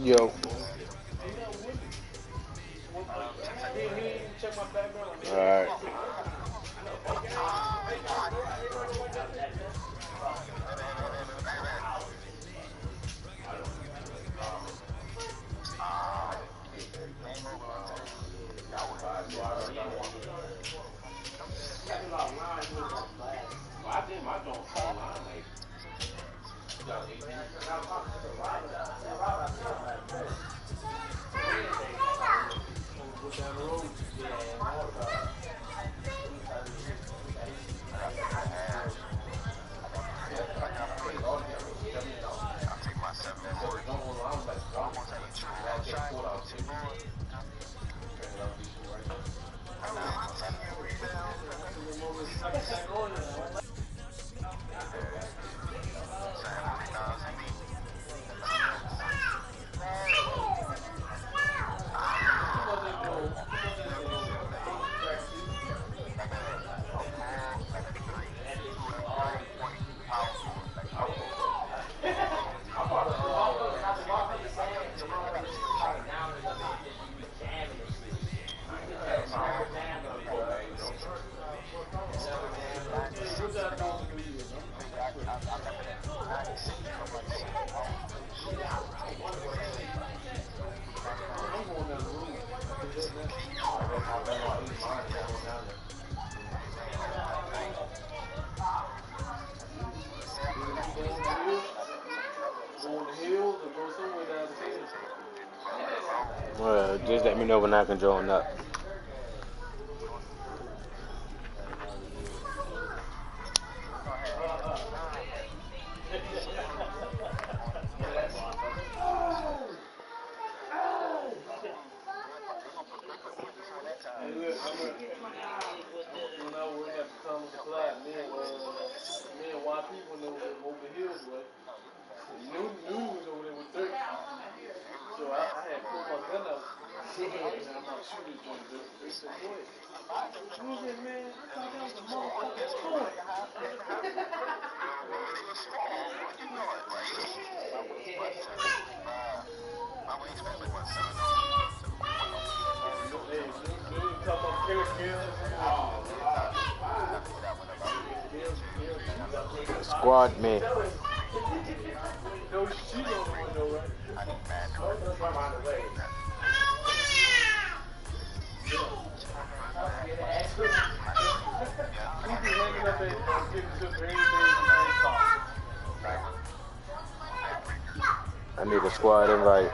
Yo. Alright. Just let me know when I can join up. Squad man. I need a squad invite.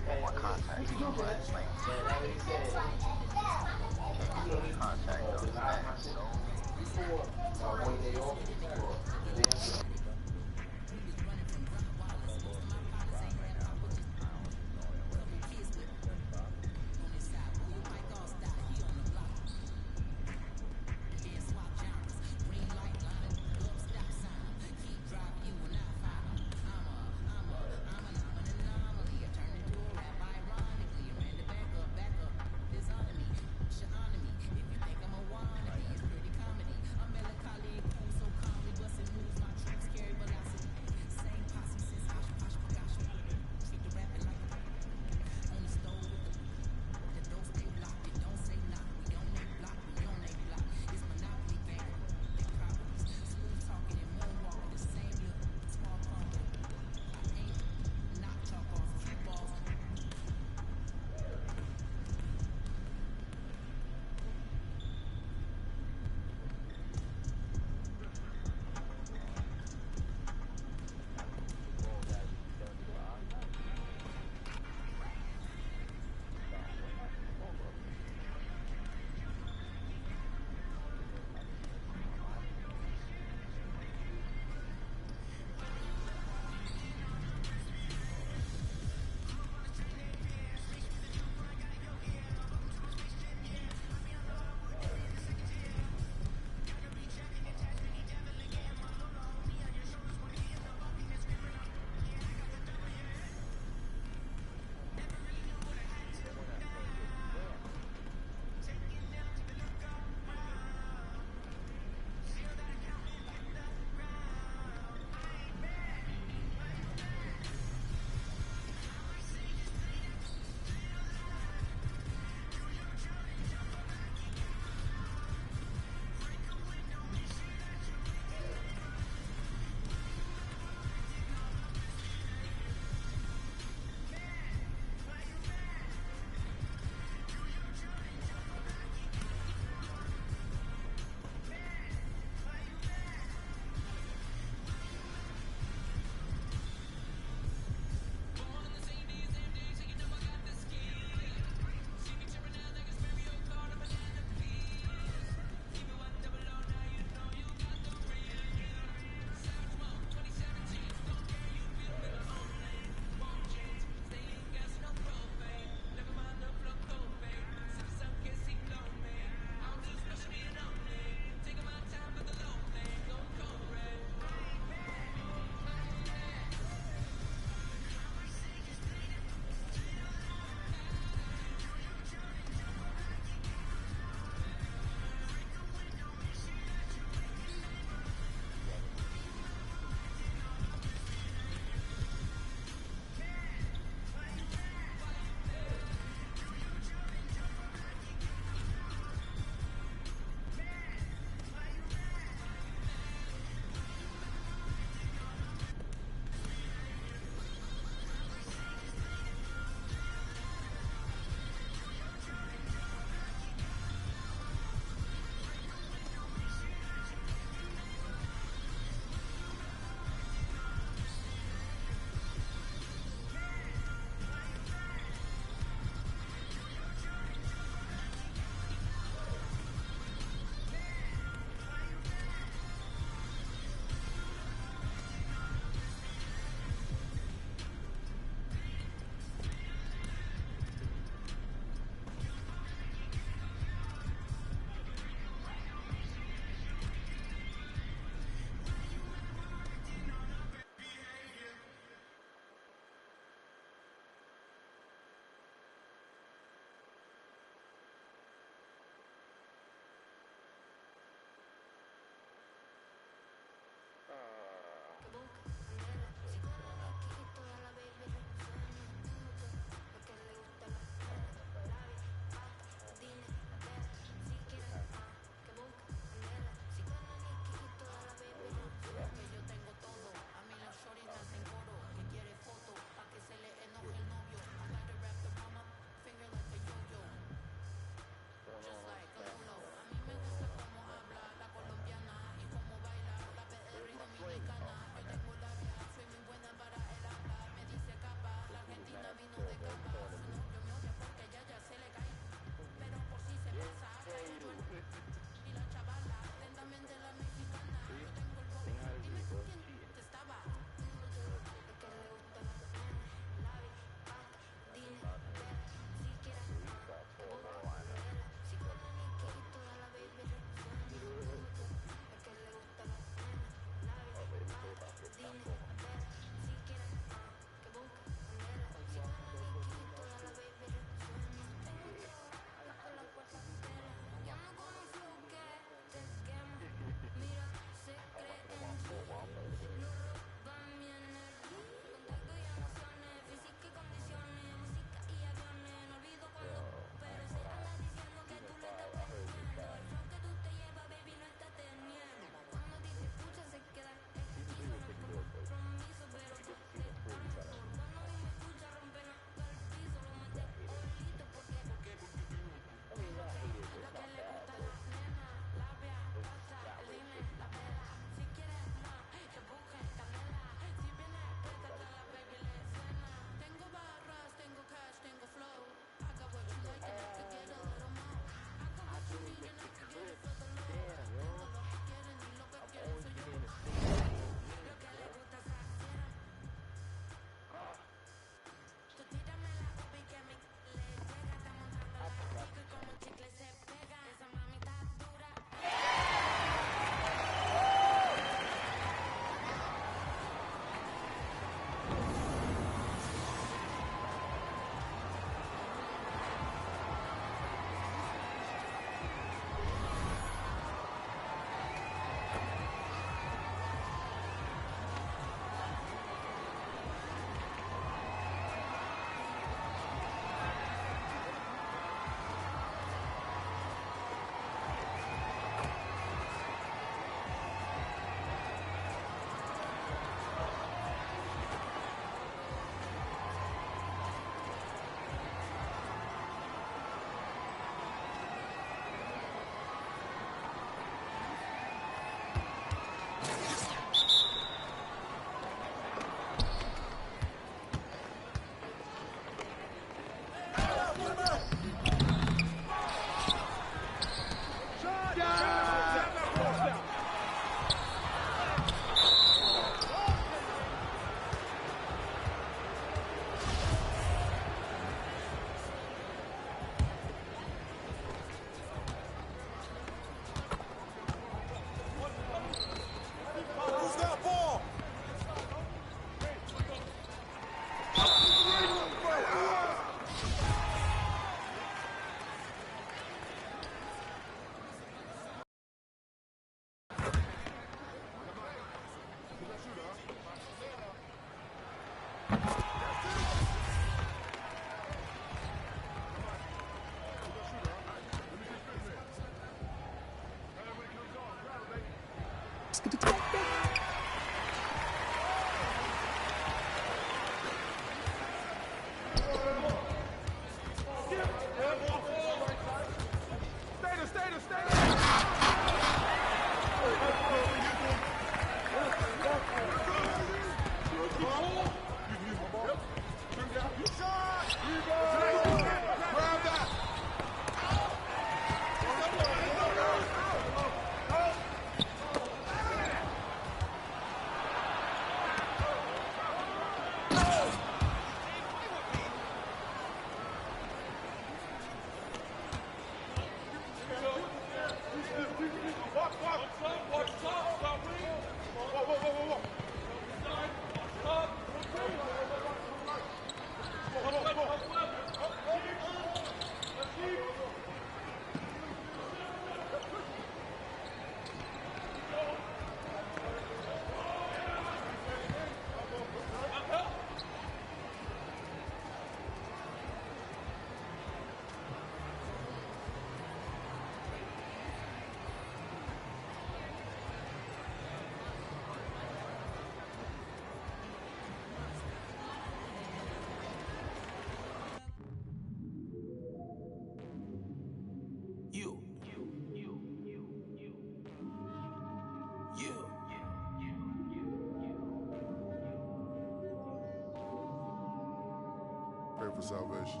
pray for salvation.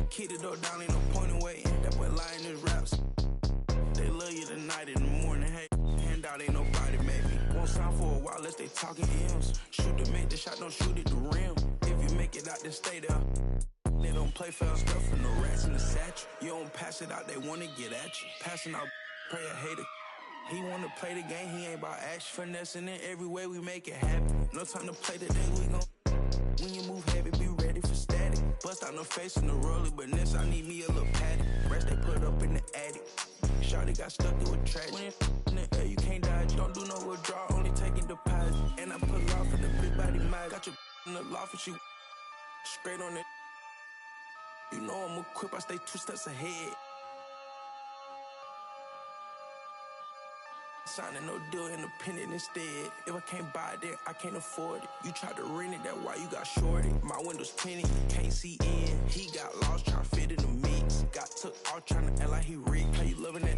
Keep the door down, ain't no point in waiting. That boy lying his raps. They love you tonight in the morning. Hey, handout ain't nobody maybe. Won't sound for a while unless they talking M's. Shoot to make the shot, don't shoot at the rim. If you make it out, then stay there. They don't play fair stuff from the rats in the satchel. You don't pass it out, they wanna get at you. Passing out, pray a hater. He wanna play the game, he ain't about action. Finessing it every way we make it happen. No time to play today, we gon' when you move heavy, be ready for static. Bust out no face in the rollie, but this I need me a little patty. Rest they put up in the attic. Shawty got stuck to a track. When it's in the air, you can't dodge. Don't do no withdrawal, only taking deposit. And I put off in the big body mag. Got your in the loft and she straight on it. You know I'm equipped, I stay 2 steps ahead. Signing no deal, independent instead. If I can't buy it, then I can't afford it. You tried to rent it, that's why you got shorted. My window's tinted, you can't see in. He got lost trying to fit in the mix. Got took out trying to act like he rigged. How you loving that?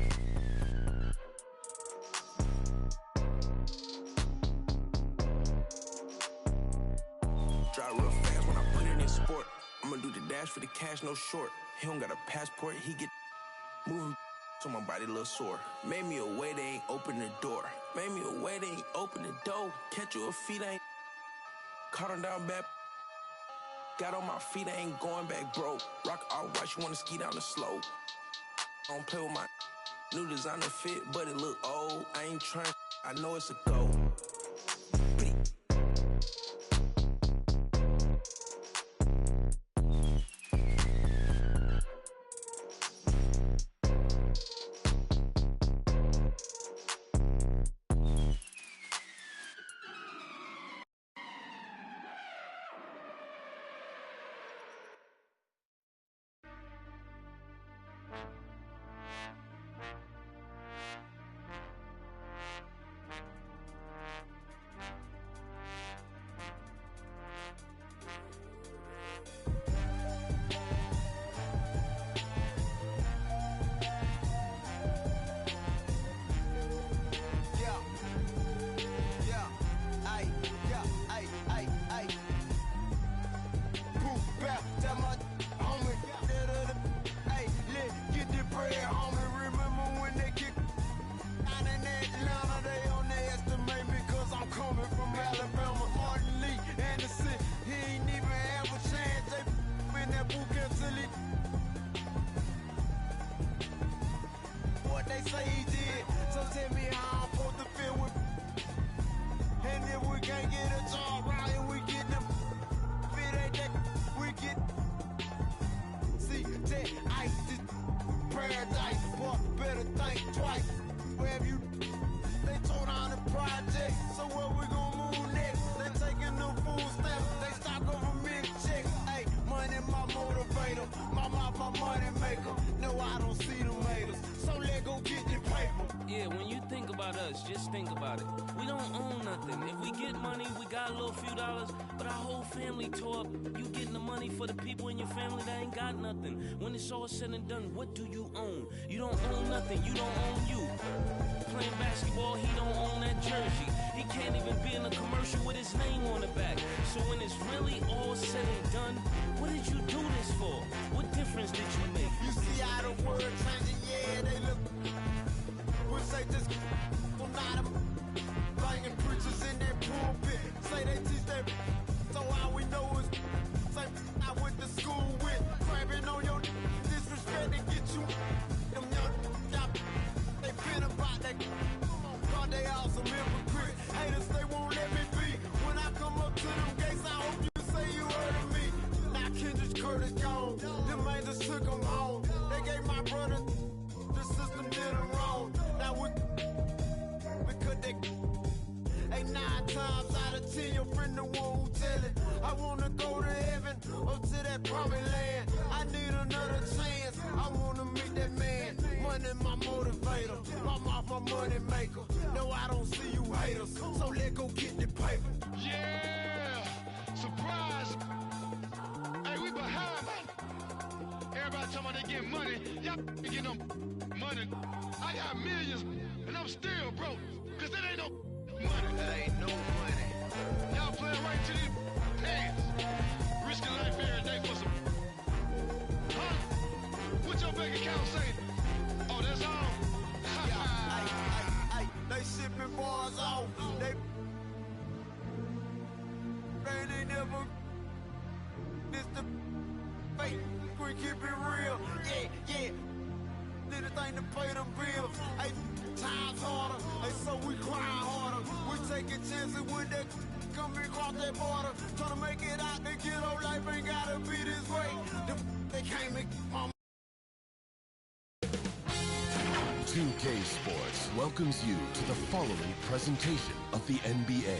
Drive real fast when I put it in sport. I'ma do the dash for the cash, no short. He don't got a passport, he get moving. So my body a little sore. Made me a way, they ain't open the door. Made me a way, they ain't open the door. Catch you a feet, I ain't caught him down bad. Got on my feet, I ain't going back broke. Rock all white, you wanna ski down the slope. I don't play with my new designer fit, but it look old. I ain't trying, I know it's a go. Just think about it. We don't own nothing. If we get money, we got a little few dollars, but our whole family tore up. You getting the money for the people in your family that ain't got nothing. When it's all said and done, what do you own? You don't own nothing. You don't own you. Playing basketball, he don't own that jersey. He can't even be in a commercial with his name on the back. So when it's really all said and done, what did you do this for? What difference did you make? You see how the world changing, yeah, they look. We'll say just not banging preachers in that pulpit. Say they teach that, so all we know is say I went to school with. Crabbing on your disrespect and get you. Them young, they been about that. God, they all some hypocrites. Haters, they won't let me be. When I come up to them gates, I hope you say you heard of me. Now Kendrick Curtis gone. Them angels took them home. They gave my brother, the system did them wrong. Now we because they ain't 9 times out of 10 your friend the one who tell it. I wanna go to heaven up to that promised land. I need another chance. I wanna meet that man. Money my motivator, my mouth my money maker. No, I don't see you haters, so let go get the paper. Yeah, surprise. Hey, we behind, man. Everybody talking about they get money. Y'all get no money. I got millions, and I'm still broke. Cause there ain't no money. There ain't no money. Y'all playing right to these hands. Risking life ever. This the fake. We keep it real. Yeah. Anything to pay them bills. Hey, times harder. Hey, so we cry harder. We taking chances when they come and cross that border. Trying to make it out, they get old life ain't gotta be this way. They can't make my 2K Sports welcomes you to the following presentation of the NBA.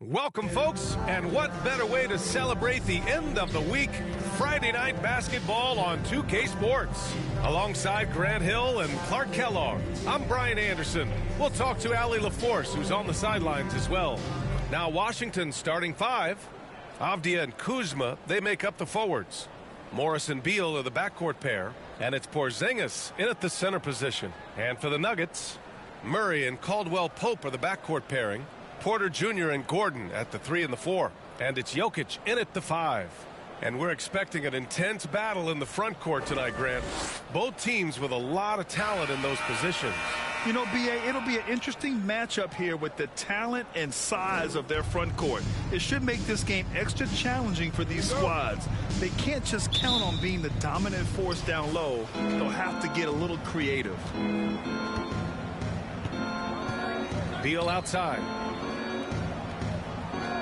Welcome, folks, and what better way to celebrate the end of the week? Friday night basketball on 2K Sports. Alongside Grant Hill and Clark Kellogg, I'm Brian Anderson. We'll talk to Allie LaForce, who's on the sidelines as well. Now, Washington's starting five. Avdia and Kuzma, they make up the forwards. Morris and Beal are the backcourt pair, and it's Porzingis in at the center position. And for the Nuggets, Murray and Caldwell Pope are the backcourt pairing. Porter Jr. and Gordon at the 3 and the 4. And it's Jokic in at the 5. And we're expecting an intense battle in the front court tonight, Grant. Both teams with a lot of talent in those positions. You know, B.A., it'll be an interesting matchup here with the talent and size of their front court. It should make this game extra challenging for these squads. They can't just count on being the dominant force down low. They'll have to get a little creative. Beal outside.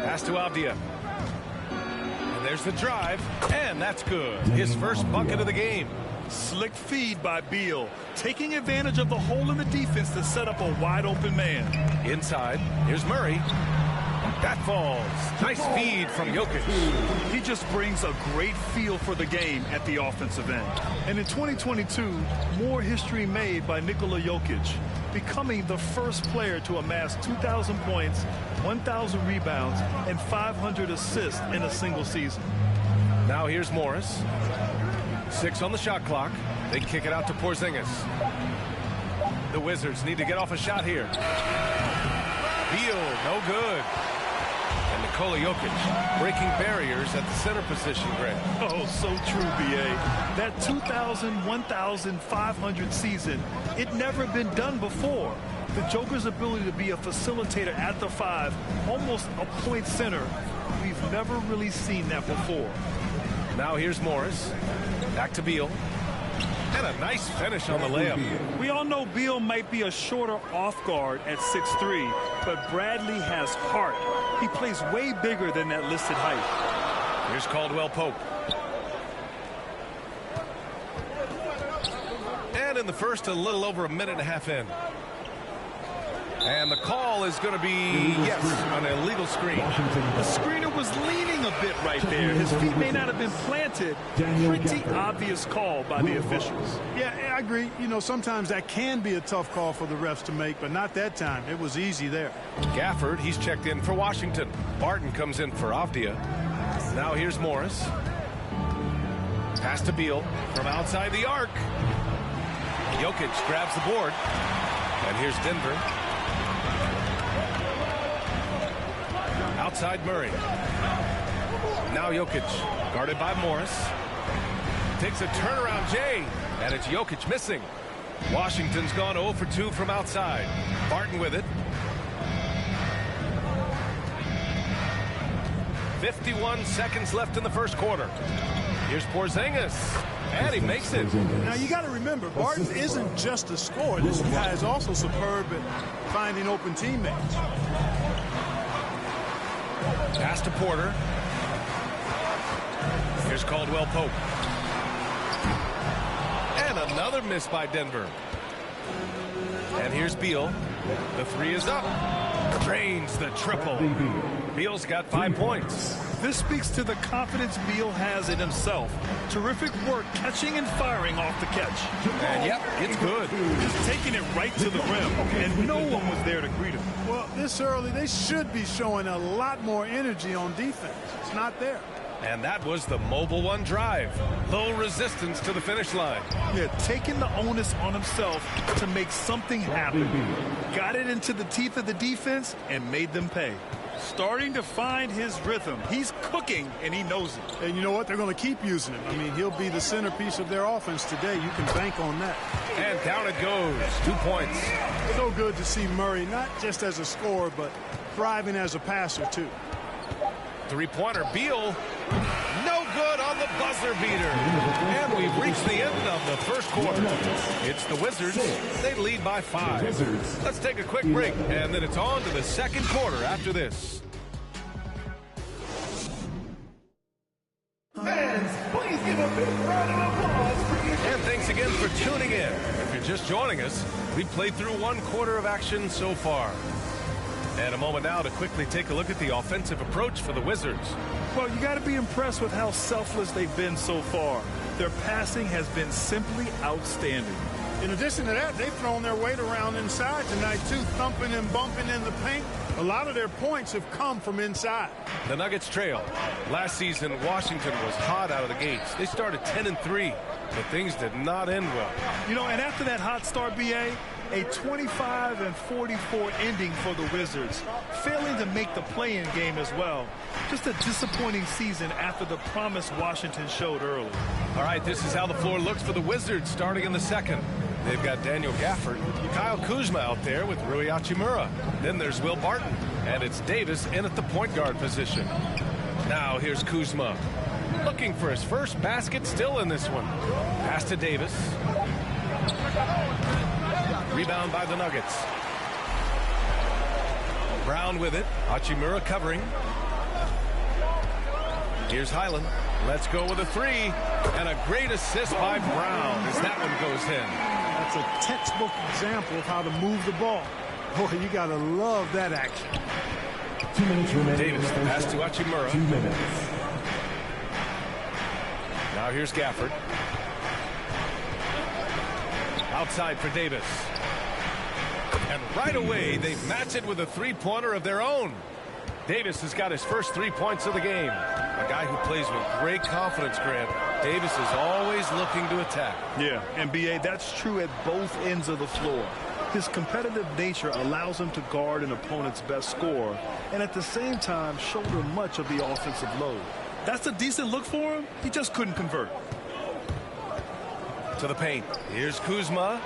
Pass to Avdia. And there's the drive, and that's good. His first bucket of the game. Slick feed by Beal, taking advantage of the hole in the defense to set up a wide-open man. Inside, here's Murray. That falls. Nice feed from Jokic. He just brings a great feel for the game at the offensive end. And in 2022, more history made by Nikola Jokic, becoming the first player to amass 2,000 points, 1,000 rebounds, and 500 assists in a single season. Now here's Morris. 6 on the shot clock. They kick it out to Porzingis. The Wizards need to get off a shot here. Beal, no good. And Nikola Jokic breaking barriers at the center position, Grant. Oh, so true, B.A. That 2,000, 1,500 season, it never been done before. The Joker's ability to be a facilitator at the 5, almost a point center, we've never really seen that before. Now here's Morris. Back to Beal. And a nice finish on the layup. We all know Beal might be a shorter off guard at 6'3", but Bradley has heart. He plays way bigger than that listed height. Here's Caldwell Pope. And in the first, a little over a minute and a half in. And the call is going to be, yes, an illegal screen. The screener was leaning a bit right there. His feet may not have been planted. Pretty obvious call by the officials. Yeah, I agree. You know, sometimes that can be a tough call for the refs to make, but not that time. It was easy there. Gafford, he's checked in for Washington. Barton comes in for Avdia. Now here's Morris. Pass to Beal from outside the arc. Jokic grabs the board. And here's Denver. Outside Murray. Now Jokic, guarded by Morris. Takes a turnaround J, and it's Jokic missing. Washington's gone 0 for 2 from outside. Barton with it. 51 seconds left in the first quarter. Here's Porzingis, and he makes it. Now you got to remember, Barton isn't just a scorer. This guy is also superb at finding open teammates. Pass to Porter. Here's Caldwell Pope. And another miss by Denver. And here's Beal. The 3 is up. Drains the triple. Beal's got 5 points. This speaks to the confidence Beal has in himself. Terrific work catching and firing off the catch. And yep, it's good. Just taking it right to the rim, and no one was there to greet him. Well, this early, they should be showing a lot more energy on defense. It's not there. And that was the Mobile One drive. Low resistance to the finish line. Yeah, taking the onus on himself to make something happen. Got it into the teeth of the defense and made them pay. Starting to find his rhythm. He's cooking, and he knows it. And you know what? They're going to keep using him. I mean, he'll be the centerpiece of their offense today. You can bank on that. And down it goes. 2 points. So good to see Murray, not just as a scorer, but thriving as a passer, too. Three-pointer, Beal. No good on the buzzer beater. And we've reached the end of the first quarter. It's the Wizards. They lead by 5. Let's take a quick break, and then it's on to the second quarter after this. Fans, please give a big round of applause for you. And thanks again for tuning in. If you're just joining us, we've played through 1 quarter of action so far. And a moment now to quickly take a look at the offensive approach for the Wizards. Well, you got to be impressed with how selfless they've been so far. Their passing has been simply outstanding. In addition to that, they've thrown their weight around inside tonight, too, thumping and bumping in the paint. A lot of their points have come from inside. The Nuggets trail. Last season, Washington was hot out of the gates. They started 10-3, but things did not end well. You know, and after that hot start, BA, a 25-44 ending for the Wizards, failing to make the play-in game as well. Just a disappointing season after the promise Washington showed early. All right, this is how the floor looks for the Wizards starting in the second. They've got Daniel Gafford, Kyle Kuzma out there with Rui Hachimura. Then there's Will Barton, and it's Davis in at the point guard position. Now here's Kuzma, looking for his first basket still in this one. Pass to Davis. Rebound by the Nuggets. Brown with it. Hachimura covering. Here's Highland. Let's go with a 3. And a great assist by Brown as that one goes in. That's a textbook example of how to move the ball. Boy, you got to love that action. 2 minutes remaining. Davis pass to Hachimura. 2 minutes. Now here's Gafford. Outside for Davis. And right away, they match it with a three-pointer of their own. Davis has got his first 3 points of the game. A guy who plays with great confidence, Grant. Davis is always looking to attack. Yeah, and BA, that's true at both ends of the floor. His competitive nature allows him to guard an opponent's best scorer and at the same time shoulder much of the offensive load. That's a decent look for him. He just couldn't convert. To the paint. Here's Kuzma.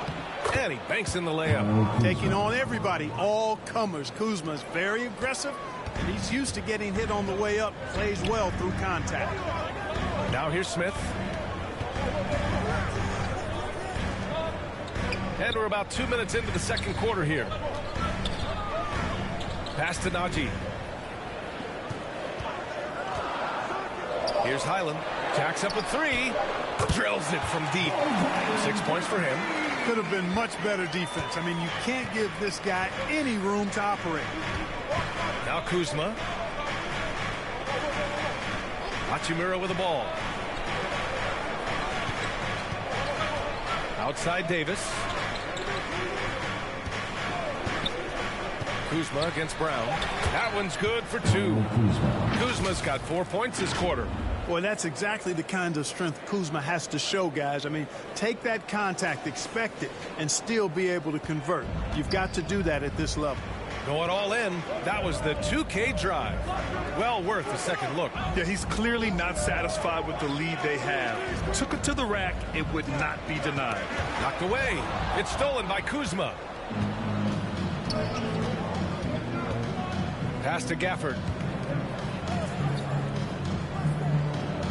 And he banks in the layup. Taking on everybody, all comers. Kuzma's very aggressive. He's used to getting hit on the way up. Plays well through contact. Now here's Smith. And we're about 2 minutes into the second quarter here. Pass to Najee. Here's Highland. Jacks up a 3. Drills it from deep. 6 points for him. Could have been much better defense. I mean, you can't give this guy any room to operate. Now Kuzma. Hachimura with the ball. Outside Davis. Kuzma against Brown. That one's good for 2. Kuzma's got 4 points this quarter. Boy, that's exactly the kind of strength Kuzma has to show, guys. I mean, take that contact, expect it, and still be able to convert. You've got to do that at this level. Going all in. That was the 2K drive. Well worth a second look. Yeah, he's clearly not satisfied with the lead they have. Took it to the rack. It would not be denied. Knocked away. It's stolen by Kuzma. Pass to Gafford.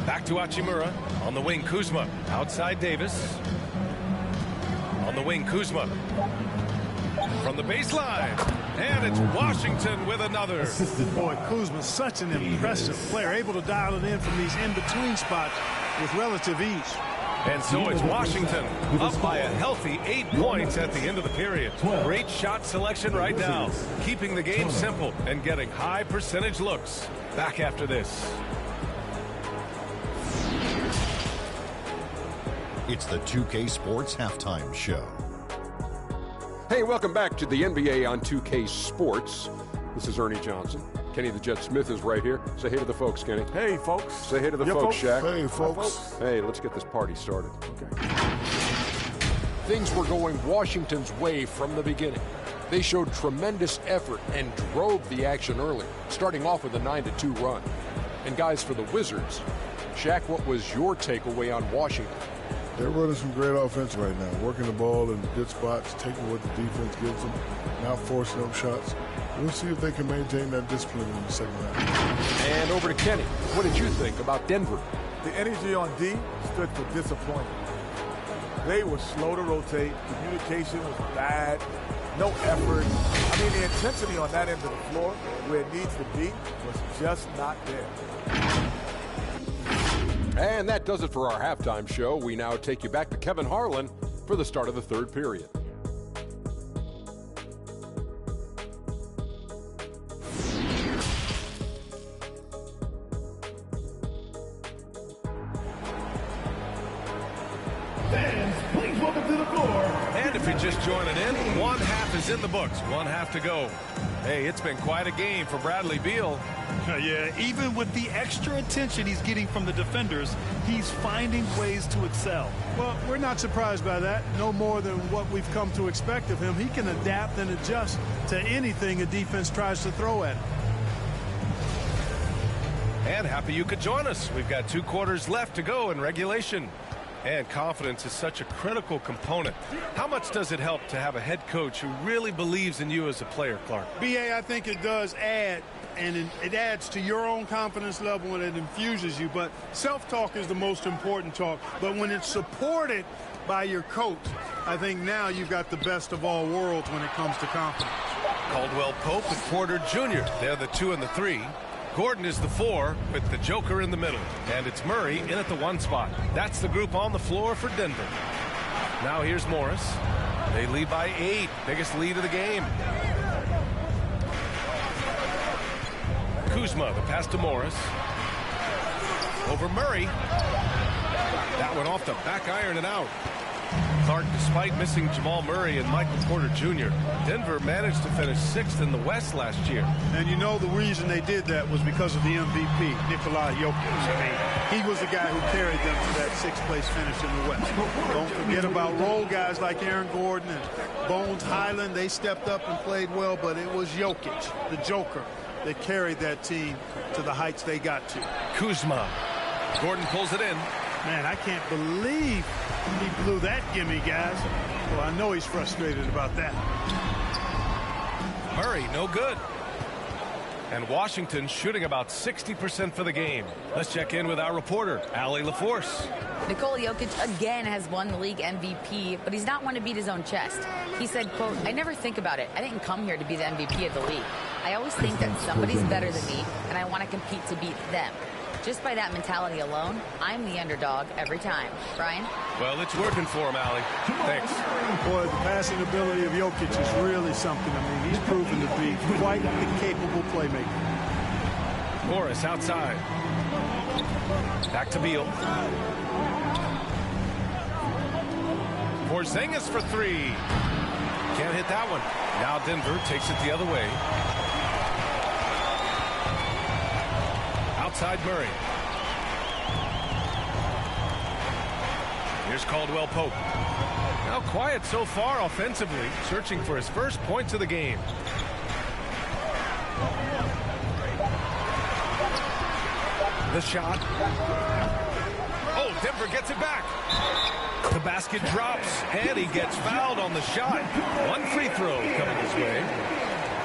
Back to Hachimura. On the wing, Kuzma. Outside Davis. On the wing, Kuzma. From the baseline. And it's Washington with another. Boy, Kuzma's such an impressive player. Able to dial it in from these in-between spots with relative ease. And so it's Washington up by a healthy 8 points at the end of the period. Great shot selection right now. Keeping the game simple and getting high percentage looks. Back after this. It's the 2K Sports Halftime Show. Hey, welcome back to the NBA on 2K Sports. This is Ernie Johnson. Kenny the Jet Smith is right here. Say hey to the folks, Kenny. Hey, folks. Say hey to the folks, Shaq. Hey, folks. Hey, let's get this party started. Okay. Things were going Washington's way from the beginning. They showed tremendous effort and drove the action early, starting off with a 9-2 run. And guys, for the Wizards, Shaq, what was your takeaway on Washington? They're running some great offense right now, working the ball in good spots, taking what the defense gives them, not forcing up shots. We'll see if they can maintain that discipline in the second half. And over to Kenny. What did you think about Denver? The energy on D stood for disappointment. They were slow to rotate. Communication was bad. No effort. I mean, the intensity on that end of the floor, where it needs to be, was just not there. And that does it for our halftime show. We now take you back to Kevin Harlan for the start of the third period. Fans, please welcome to the floor. And if you're just joining in, one half is in the books, one half to go. Hey, it's been quite a game for Bradley Beal. Yeah, even with the extra attention he's getting from the defenders, he's finding ways to excel. Well, we're not surprised by that. No more than what we've come to expect of him. He can adapt and adjust to anything a defense tries to throw at him. And happy you could join us. We've got 2 quarters left to go in regulation. And confidence is such a critical component. How much does it help to have a head coach who really believes in you as a player, Clark? B.A., I think it does add, and it adds to your own confidence level and it infuses you. But self-talk is the most important talk. But when it's supported by your coach, I think now you've got the best of all worlds when it comes to confidence. Caldwell Pope and Porter Jr. They're the 2 and the 3. Gordon is the 4 with the Joker in the middle. And it's Murray in at the 1 spot. That's the group on the floor for Denver. Now here's Morris. They lead by 8. Biggest lead of the game. Kuzma, the pass to Morris. Over Murray. That one off the back iron and out. Clark, despite missing Jamal Murray and Michael Porter Jr., Denver managed to finish 6th in the West last year. And you know the reason they did that was because of the MVP, Nikola Jokic. I mean, he was the guy who carried them to that 6th place finish in the West. Don't forget about role guys like Aaron Gordon and Bones Highland. They stepped up and played well, but it was Jokic, the Joker, that carried that team to the heights they got to. Kuzma. Gordon pulls it in. Man, I can't believe he blew that gimme, guys. Well, I know he's frustrated about that. Murray, no good. And Washington shooting about 60% for the game. Let's check in with our reporter, Allie LaForce. Nikola Jokic again has won the league MVP, but he's not one to beat his own chest. He said, quote, "I never think about it. I didn't come here to be the MVP of the league. I always think that somebody's better than me, and I want to compete to beat them. Just by that mentality alone, I'm the underdog every time." Brian? Well, it's working for him, Allie. Thanks. Boy, the passing ability of Jokic is really something. I mean, he's proven to be quite the capable playmaker. Morris outside. Back to Beal. Porzingis for 3. Can't hit that one. Now Denver takes it the other way. Outside Murray. Here's Caldwell Pope. Now quiet so far offensively, searching for his first points of the game. The shot. Oh, Denver gets it back. The basket drops, and he gets fouled on the shot. 1 free throw coming his way.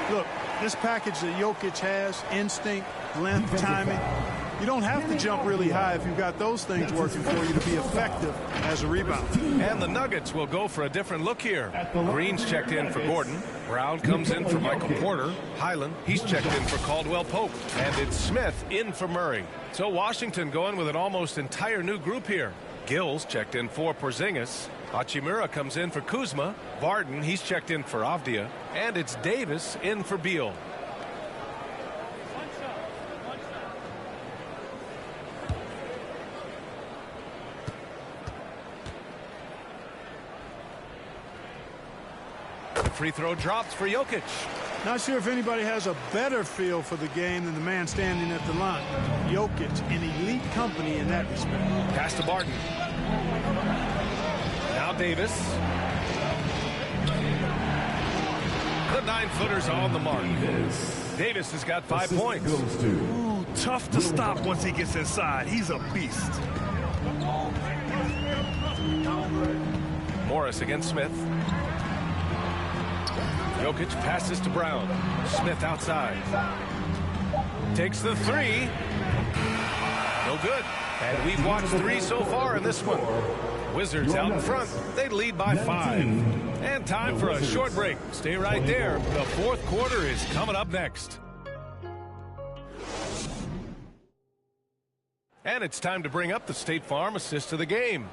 Look, this package that Jokic has, instinct, length, timing, you don't have to jump really high if you've got those things working for you to be effective as a rebound. And the Nuggets will go for a different look here. Green's checked in for Gordon. Brown comes in for Michael Porter. Highland, he's checked in for Caldwell Pope. And it's Smith in for Murray. So Washington going with an almost entire new group here. Gills checked in for Porzingis. Hachimura comes in for Kuzma. Varden, he's checked in for Avdia. And it's Davis in for Beal. Free throw drops for Jokic. Not sure if anybody has a better feel for the game than the man standing at the line. Jokic in elite company in that respect. Pass to Barton. Now Davis. The 9-footer's on the mark. Davis has got 5 points. Ooh, tough to stop once he gets inside. He's a beast. Morris against Smith. Jokic passes to Brown. Smith outside. Takes the 3. No good. And we've watched 3 so far in this one. Wizards out in front. They lead by 5. And time for a short break. Stay right there. The fourth quarter is coming up next. And it's time to bring up the State Farm assist of the game.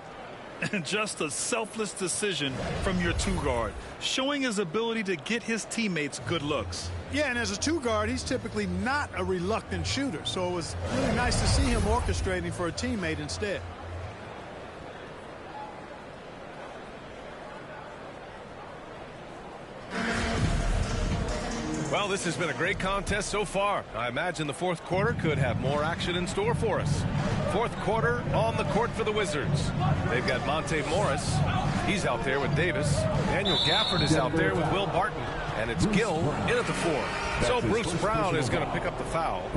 And just a selfless decision from your 2-guard, showing his ability to get his teammates good looks. Yeah, and as a 2-guard, he's typically not a reluctant shooter, so it was really nice to see him orchestrating for a teammate instead. Well, this has been a great contest so far. I imagine the fourth quarter could have more action in store for us. Fourth quarter on the court for the Wizards. They've got Monte Morris. He's out there with Davis. Daniel Gafford is out there with Will Barton. And it's Gill in at the 4. So Bruce Brown is going to pick up the foul.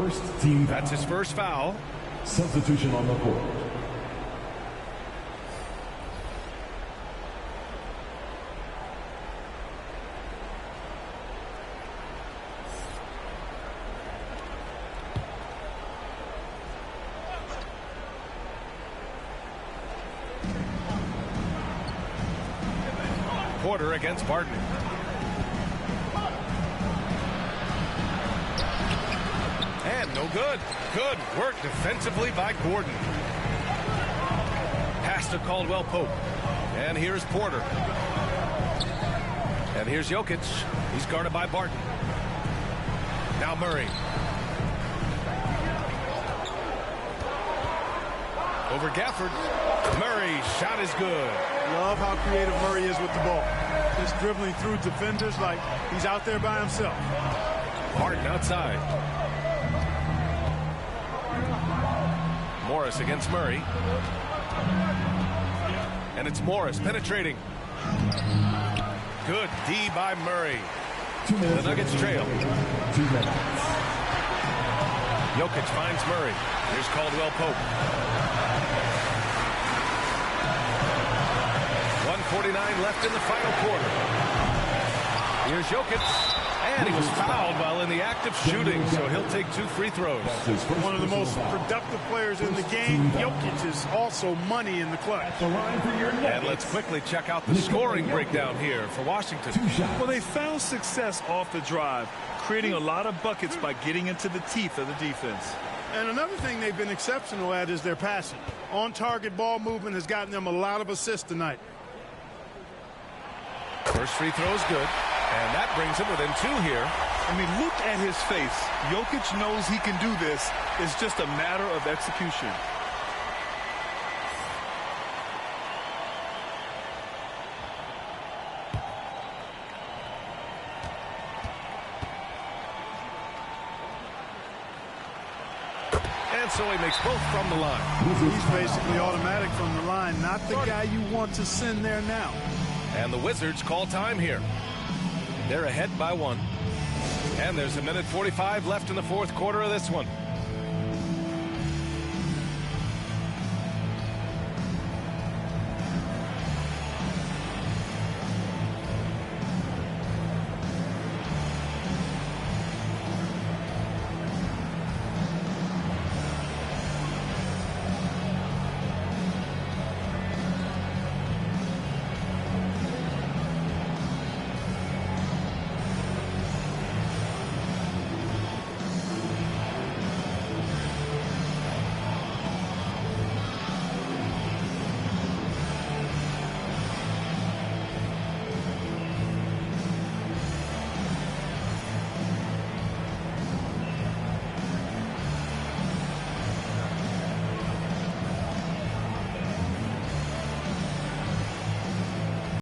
That's his first foul. Substitution on the court. Porter against Barton. And no good. Good work defensively by Gordon. Pass to Caldwell Pope. And here's Porter. And here's Jokic. He's guarded by Barton. Now Murray. Over Gafford. Murray's shot is good. Love how creative Murray is with the ball. Just dribbling through defenders like he's out there by himself. Barton outside. Morris against Murray. And it's Morris penetrating. Good D by Murray. The Nuggets trail. 2 minutes. Jokic finds Murray. Here's Caldwell Pope. 1:49 left in the final quarter. Here's Jokic. And he was fouled while in the act of shooting, so he'll take 2 free throws. One of the most productive players in the game. Jokic is also money in the clutch. And let's quickly check out the scoring breakdown here for Washington. Well, they found success off the drive, creating a lot of buckets by getting into the teeth of the defense. And another thing they've been exceptional at is their passing. On-target ball movement has gotten them a lot of assists tonight. First free throw is good. And that brings him within 2 here. I mean, look at his face. Jokic knows he can do this. It's just a matter of execution. And so he makes both from the line. He's basically automatic from the line, not the guy you want to send there now. And the Wizards call time here. They're ahead by 1. And there's 1:45 left in the fourth quarter of this one.